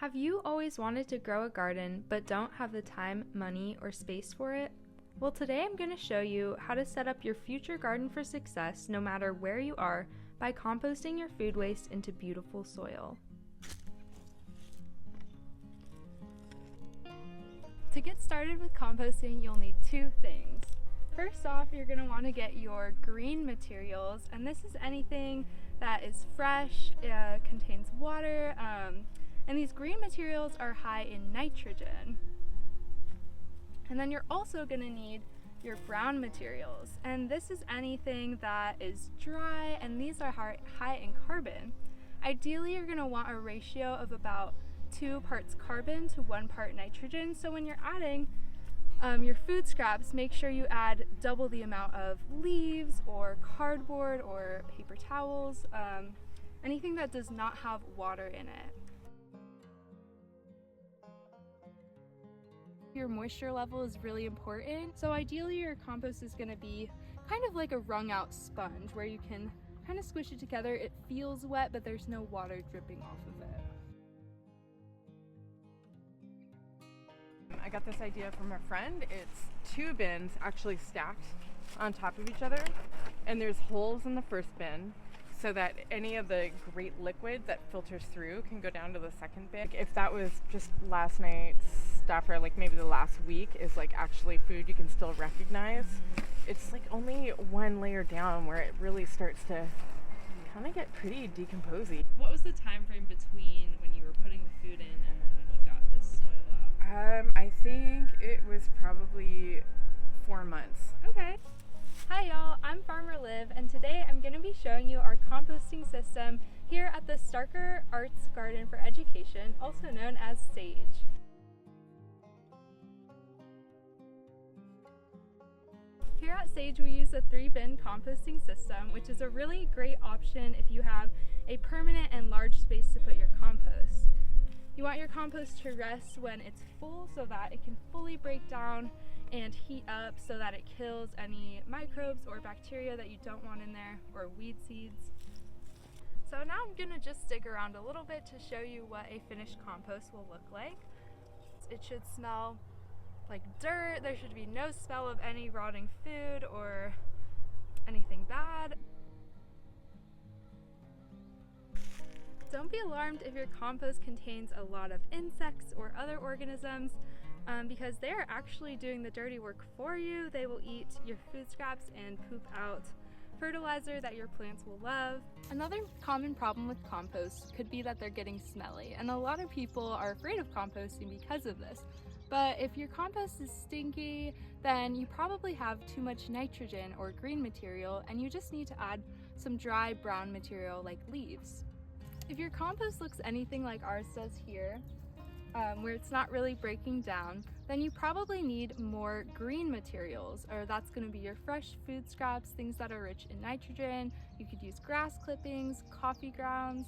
Have you always wanted to grow a garden but don't have the time, money, or space for it? Well, today I'm going to show you how to set up your future garden for success no matter where you are by composting your food waste into beautiful soil. To get started with composting, you'll need two things. First off, you're going to want to get your green materials, and this is anything that is fresh, contains water, and these green materials are high in nitrogen. And then you're also going to need your brown materials, and this is anything that is dry, and these are high in carbon. Ideally, you're going to want a ratio of about 2 parts carbon to 1 part nitrogen, so when you're adding your food scraps, make sure you add double the amount of leaves or cardboard or paper towels, anything that does not have water in it. Your moisture level is really important, so ideally your compost is going to be kind of like a wrung out sponge where you can kind of squish it together. It feels wet, but there's no water dripping off of it. I got this idea from a friend. It's 2 bins actually stacked on top of each other, and there's holes in the first bin so that any of the great liquid that filters through can go down to the second bin. If that was just last night's stuff, or like maybe the last week is like actually food you can still recognize, it's like only 1 layer down where it really starts to kind of get pretty decomposing. What was the time frame between when you were putting the food in and then when you got this soil out? I think it was probably 4 months. Okay. Hi y'all, I'm Farmer Liv, and today I'm going to be showing you our composting system here at the Starker Arts Garden for Education, also known as SAGE. Here at SAGE, we use a 3-bin composting system, which is a really great option if you have a permanent and large space to put your compost. You want your compost to rest when it's full so that it can fully break down and heat up so that it kills any microbes or bacteria that you don't want in there, or weed seeds. So now I'm gonna just dig around a little bit to show you what a finished compost will look like. It should smell like dirt. There should be no smell of any rotting food or anything bad. Don't be alarmed if your compost contains a lot of insects or other organisms, because they are actually doing the dirty work for you. They will eat your food scraps and poop out fertilizer that your plants will love. Another common problem with compost could be that they're getting smelly, and a lot of people are afraid of composting because of this. But if your compost is stinky, then you probably have too much nitrogen or green material, and you just need to add some dry brown material like leaves. If your compost looks anything like ours does here, where it's not really breaking down, then you probably need more green materials, or that's going to be your fresh food scraps, things that are rich in nitrogen. You could use grass clippings, coffee grounds,